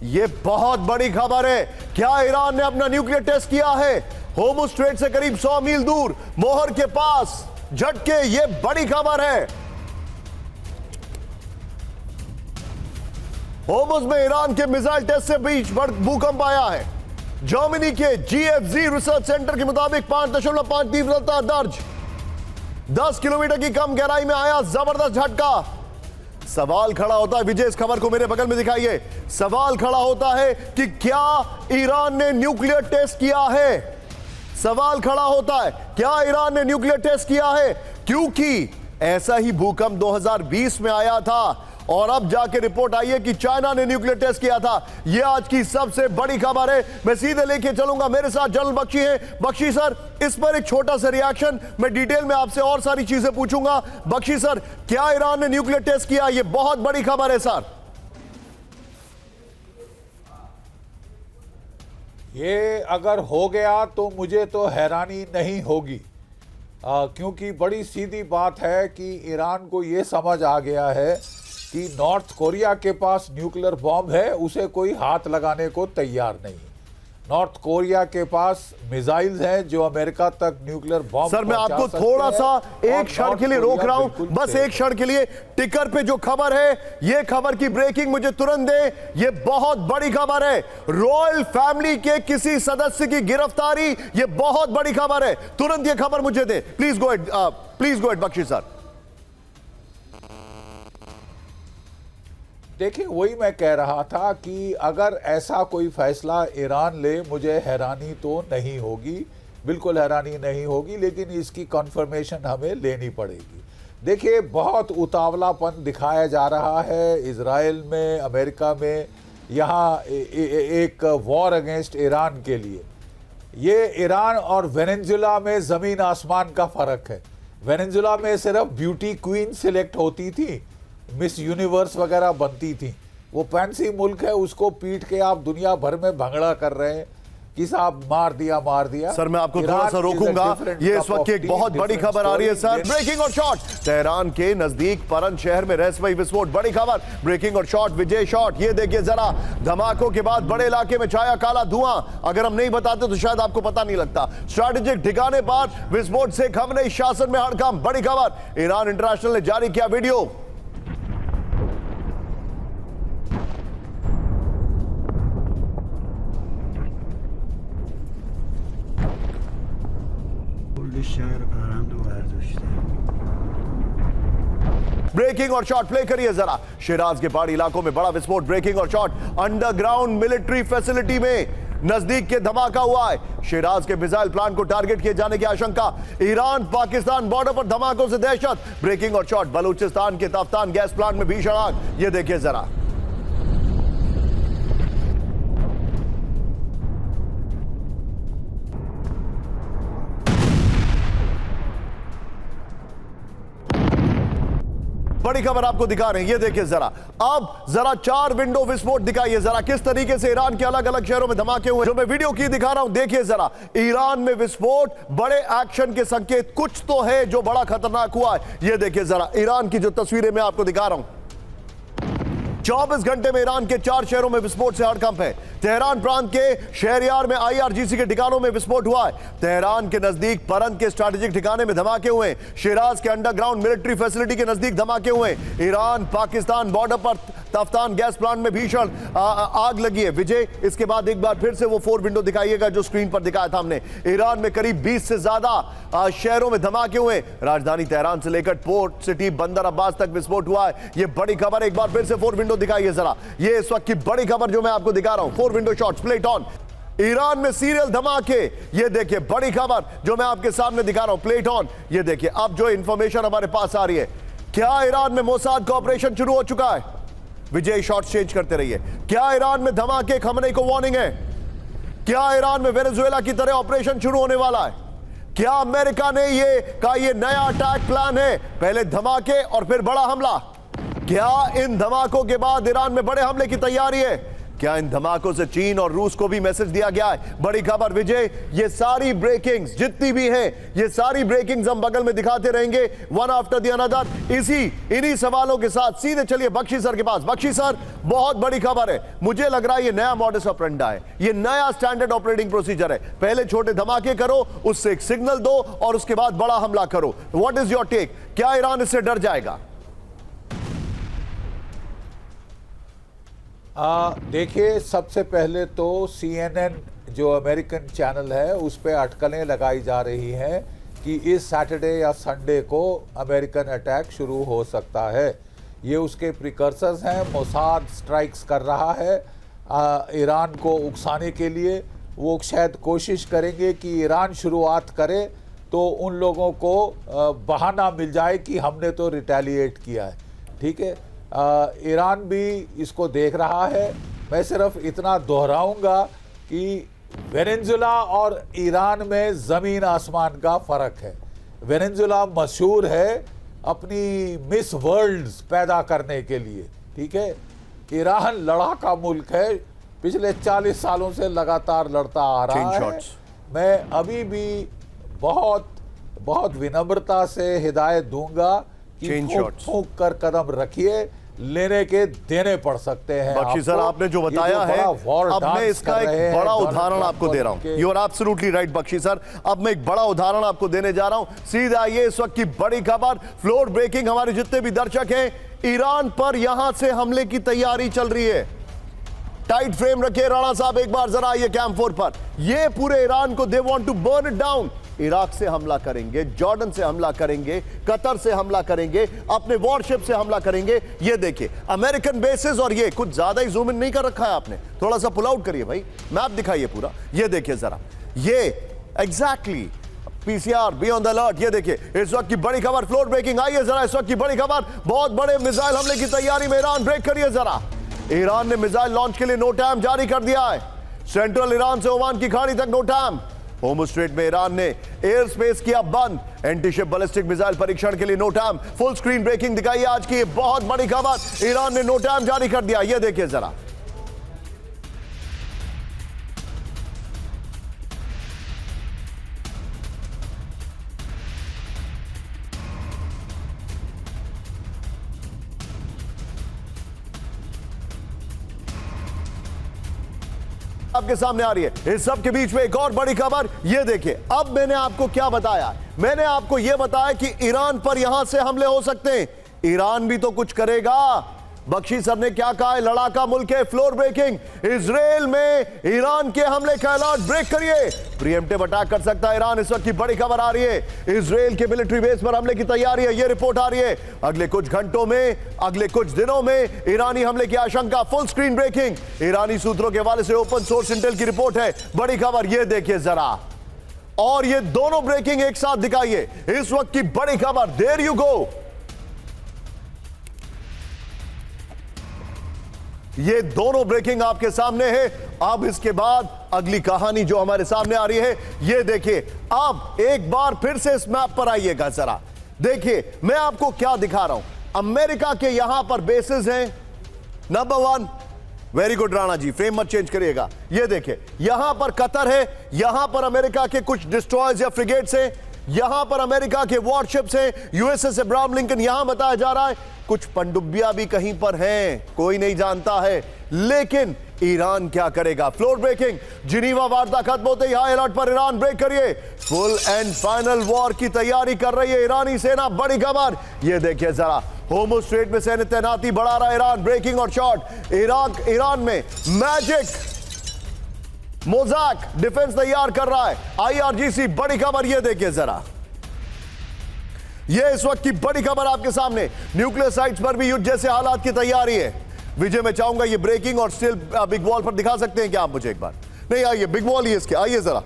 ये बहुत बड़ी खबर है। क्या ईरान ने अपना न्यूक्लियर टेस्ट किया है? होर्मुज स्ट्रेट से करीब 100 मील दूर मोहर के पास झटके, ये बड़ी खबर है। होर्मुज में ईरान के मिसाइल टेस्ट से बीच भूकंप आया है। जर्मनी के GFZ रिसर्च सेंटर के मुताबिक 5.5 तीव्रता दर्ज, 10 किलोमीटर की कम गहराई में आया जबरदस्त झटका। सवाल खड़ा होता है, विजय इस खबर को मेरे बगल में दिखाइए। सवाल खड़ा होता है कि क्या ईरान ने न्यूक्लियर टेस्ट किया है? सवाल खड़ा होता है, क्या ईरान ने न्यूक्लियर टेस्ट किया है? क्योंकि ऐसा ही भूकंप 2020 में आया था और अब जाके रिपोर्ट आई है कि चाइना ने न्यूक्लियर टेस्ट किया था। यह आज की सबसे बड़ी खबर है। मैं सीधे लेके चलूंगा, मेरे साथ जनरल बख्शी हैं। बख्शी सर, इस पर एक छोटा सा रिएक्शन, मैं डिटेल में आपसे और सारी चीजें पूछूंगा। बख्शी सर, क्या ईरान ने न्यूक्लियर टेस्ट किया? यह बहुत बड़ी खबर है सर। ये अगर हो गया तो मुझे तो हैरानी नहीं होगी, क्योंकि बड़ी सीधी बात है कि ईरान को ये समझ आ गया है कि नॉर्थ कोरिया के पास न्यूक्लियर बॉम्ब है, उसे कोई हाथ लगाने को तैयार नहीं। नॉर्थ कोरिया के पास मिसाइल्स हैं जो अमेरिका तक न्यूक्लियर बॉम्ब। सर, मैं आपको थोड़ा सा एक क्षण के लिए रोक रहा हूं, बस एक क्षण के लिए। टिकर पे जो खबर है, ये खबर की ब्रेकिंग मुझे तुरंत दे। ये बहुत बड़ी खबर है। रॉयल फैमिली के किसी सदस्य की गिरफ्तारी, ये बहुत बड़ी खबर है। तुरंत ये खबर मुझे दे। Please go ahead Bakshi sir. देखिए, वही मैं कह रहा था कि अगर ऐसा कोई फैसला ईरान ले, मुझे हैरानी तो नहीं होगी, बिल्कुल हैरानी नहीं होगी, लेकिन इसकी कन्फर्मेशन हमें लेनी पड़ेगी। देखिए, बहुत उतावलापन दिखाया जा रहा है इजराइल में, अमेरिका में, यहाँ एक वॉर अगेंस्ट ईरान के लिए। ये ईरान और वेनेजुला में ज़मीन आसमान का फ़र्क है। वेनेजुला में सिर्फ ब्यूटी क्वीन सिलेक्ट होती थी, मिस यूनिवर्स वगैरह बनती थी। वो फैंसी मुल्क है, उसको पीट के आप दुनिया भर में भंगड़ा कर रहे हैं कि साहब मार दिया। सर, मैं आपको थोड़ा सा रोकूंगा। ये इस वक्त एक बहुत बड़ी खबर आ रही है सर। ब्रेकिंग और शॉर्ट, तेहरान के नजदीक परन शहर में रहस्यमयी विस्फोट। बड़ी खबर, ब्रेकिंग और शॉर्ट, विजय शॉर्ट। ये देखिए जरा, धमाकों के बाद बड़े इलाके में छाया काला धुआं। अगर हम नहीं बताते तो शायद आपको पता नहीं लगता। स्ट्रैटेजिक ठिकाने पर विस्फोट से खमनेई शासन में हड़कंप। बड़ी खबर, ईरान इंटरनेशनल ने जारी किया वीडियो। ब्रेकिंग और शॉट प्ले करिए जरा। शिराज के पहाड़ी इलाकों में बड़ा विस्फोट। ब्रेकिंग और शॉट, अंडरग्राउंड मिलिट्री फैसिलिटी में नजदीक के धमाका हुआ है। शिराज के मिसाइल प्लांट को टारगेट किए जाने की आशंका। ईरान पाकिस्तान बॉर्डर पर धमाकों से दहशत। ब्रेकिंग और शॉट, बलूचिस्तान के तफ्तान गैस प्लांट में भीषण आग। ये देखिए जरा। बड़ी खबर आपको दिखा रहे हैं, ये देखिए जरा। अब जरा 4 विंडो विस्फोट दिखाइए जरा, किस तरीके से ईरान के अलग अलग शहरों में धमाके हुए। जो मैं वीडियो की दिखा रहा हूं, देखिए जरा। ईरान में विस्फोट, बड़े एक्शन के संकेत। कुछ तो है जो बड़ा खतरनाक हुआ है। ये देखिए जरा, ईरान की जो तस्वीरें मैं आपको दिखा रहा हूं। 24 घंटे में ईरान के 4 शहरों में विस्फोट से हड़कंप है। तेहरान प्रांत के शहरियार में IRGC के ठिकानों में विस्फोट हुआ है। तेहरान के नजदीक परंत के स्ट्रैटेजिक ठिकाने में धमाके हुए। शिराज के अंडरग्राउंड मिलिट्री फैसिलिटी के नजदीक धमाके हुए। ईरान पाकिस्तान बॉर्डर पर तफ्तान गैस प्लांट में भीषण आग लगी है। विजय, इसके बाद एक बार फिर से वो 4 विंडो दिखाइएगा जो स्क्रीन पर दिखाया था हमने। ईरान में करीब 20 से ज्यादा शहरों में धमाके हुए। राजधानी तेहरान से लेकर पोर्ट सिटी बंदर अब्बास तक विस्फोट हुआ है। ये बड़ी खबर। एक बार फिर से 4 विंडो दिखाइए जरा। ये इस वक्त की बड़ी खबर जो मैं आपको दिखा रहा हूं। 4 window shots, plate on. Iran में सीरियल धमाके। ये देखिए बड़ी खबर जो मैं आपके सामने दिखा रहा हूं, प्लेट ऑन। ये देखिए अब जो इंफॉर्मेशन हमारे पास आ रही है। क्या ईरान में मोसाद का ऑपरेशन शुरू हो चुका है? विजय, शॉट चेंज करते रहिए। क्या ईरान में धमाके, खमनेई को वार्निंग है? क्या ईरान में वेनेजुएला की तरह ऑपरेशन शुरू होने वाला है? क्या अमेरिका ने ये नया अटैक प्लान है? पहले धमाके और फिर बड़ा हमला। क्या इन धमाकों के बाद ईरान में बड़े हमले की तैयारी है? क्या इन धमाकों से चीन और रूस को भी मैसेज दिया गया है? बड़ी खबर विजय, ये सारी ब्रेकिंग्स जितनी भी हैं, ये सारी ब्रेकिंग्स हम बगल में दिखाते रहेंगे वन आफ्टर द अनदर। इन्हीं सवालों के साथ सीधे चलिए बख्शी सर के पास। बख्शी सर, बहुत बड़ी खबर है, मुझे लग रहा है ये नया मॉडस ऑपरेंडा है, ये नया स्टैंडर्ड ऑपरेटिंग प्रोसीजर है। पहले छोटे धमाके करो, उससे एक सिग्नल दो और उसके बाद बड़ा हमला करो। What is your take? क्या ईरान इससे डर जाएगा? देखिए, सबसे पहले तो CNN जो अमेरिकन चैनल है उस पर अटकलें लगाई जा रही हैं कि इस सैटरडे या संडे को अमेरिकन अटैक शुरू हो सकता है। ये उसके प्रिकर्सर्स हैं। मोसाद स्ट्राइक्स कर रहा है ईरान को उकसाने के लिए। वो शायद कोशिश करेंगे कि ईरान शुरुआत करे तो उन लोगों को बहाना मिल जाए कि हमने तो रिटेलिएट किया है। ठीक है, ईरान भी इसको देख रहा है। मैं सिर्फ इतना दोहराऊंगा कि वेनेजुला और ईरान में ज़मीन आसमान का फ़र्क है। वेनेजुला मशहूर है अपनी मिस वर्ल्ड्स पैदा करने के लिए, ठीक है। ईरान लड़ाका मुल्क है, पिछले 40 सालों से लगातार लड़ता आ रहा है। मैं अभी भी बहुत विनम्रता से हिदायत दूंगा कि फूंक कर कदम रखिए, लेने के देने पड़ सकते हैं। बख्शी सर, आपने जो बताया है, अब मैं इसका एक बड़ा उदाहरण आपको दे रहा हूं। You are absolutely right Bakshi sir, अब मैं एक बड़ा उदाहरण आपको देने जा रहा हूं। सीधा आइए इस वक्त की बड़ी खबर, फ्लोर ब्रेकिंग। हमारे जितने भी दर्शक हैं, ईरान पर यहां से हमले की तैयारी चल रही है। टाइट फ्रेम रखिए राणा साहब, एक बार जरा आइए कैंप 4 पर। ये पूरे ईरान को they want to burn it down. Iraq से हमला करेंगे, जॉर्डन से हमला करेंगे, कतर से हमला करेंगे, अपने वॉरशिप से हमला करेंगे। ये देखिए अमेरिकन बेसेस, और ये कुछ ज्यादा ही जूम इन नहीं कर रखा है आपने, थोड़ा सा पुल आउट करिए भाई, मैप दिखाइए पूरा। ये देखिए जरा, ये exactly PCR be on the alert. ये देखिए इस वक्त की बड़ी खबर, फ्लोर ब्रेकिंग। आइए जरा इस वक्त की बड़ी खबर, बहुत बड़े मिसाइल हमले की तैयारी में ईरान। ब्रेक करिए जरा। ईरान ने मिसाइल लॉन्च के लिए नो टाइम जारी कर दिया है। सेंट्रल ईरान से ओमान की खाड़ी तक नो टाइम। होर्मुज स्ट्रेट में ईरान ने एयर स्पेस किया बंद। एंटीशिप बैलिस्टिक मिसाइल परीक्षण के लिए no time. Full screen breaking दिखाई आज की बहुत बड़ी खबर, ईरान ने नो टाइम जारी कर दिया। यह देखिए जरा, आपके सामने आ रही है। इस सब के बीच में एक और बड़ी खबर, ये देखिए। अब मैंने आपको क्या बताया? मैंने आपको यह बताया कि ईरान पर यहां से हमले हो सकते हैं। ईरान भी तो कुछ करेगा। बख्शी सर ने क्या कहा है? लड़ाका मुल्क है। फ्लोर ब्रेकिंग, इजराइल में ईरान के हमले का अलर्ट। ब्रेक करिए, प्रीएम्प्टिव अटैक कर सकता है ईरान। इस वक्त की बड़ी खबर आ रही है, इजराइल के मिलिट्री बेस पर हमले की तैयारी है। यह रिपोर्ट आ रही है, अगले कुछ घंटों में, अगले कुछ दिनों में ईरानी हमले की आशंका। फुल स्क्रीन ब्रेकिंग, ईरानी सूत्रों के हवाले से ओपन सोर्स इंटेल की रिपोर्ट है। बड़ी खबर यह देखिए जरा, और ये दोनों ब्रेकिंग एक साथ दिखाइए। इस वक्त की बड़ी खबर, देयर यू गो। ये दोनों ब्रेकिंग आपके सामने है। अब इसके बाद अगली कहानी जो हमारे सामने आ रही है, ये देखिए। अब एक बार फिर से इस मैप पर आइएगा जरा, देखिए मैं आपको क्या दिखा रहा हूं। अमेरिका के यहां पर बेसिस हैं। Number 1, very good Rana ji, frame मत चेंज करिएगा। ये देखिए, यहां पर कतर है, यहां पर अमेरिका के कुछ डिस्ट्रॉयर्स या फ्रिगेट्स हैं, यहां पर अमेरिका के वॉरशिप्स हैं, यूएसएस अब्राहम लिंकन यहां बताया जा रहा है। कुछ पनडुब्बियां भी कहीं पर हैं, कोई नहीं जानता है। लेकिन ईरान क्या करेगा? फ्लोर ब्रेकिंग, जिनीवा वार्ता खत्म होते ही हाई अलर्ट पर ईरान। ब्रेक करिए, फुल एंड फाइनल वॉर की तैयारी कर रही है ईरानी सेना। बड़ी खबर, ये देखिए जरा, होर्मुज स्ट्रेट में सैन्य तैनाती बढ़ा रहा है ईरान। ब्रेकिंग और शॉट, ईरान में मैजिक मोज़ैक डिफेंस तैयार कर रहा है IRGC। बड़ी खबर ये देखिए जरा, ये इस वक्त की बड़ी खबर आपके सामने। न्यूक्लियर साइट्स पर भी युद्ध जैसे हालात की तैयारी है। विजय, मैं चाहूंगा ये ब्रेकिंग और स्टिल बिग वॉल पर दिखा सकते हैं क्या आप मुझे एक बार? नहीं, आइए बिग वॉल ही इसके, आइए जरा।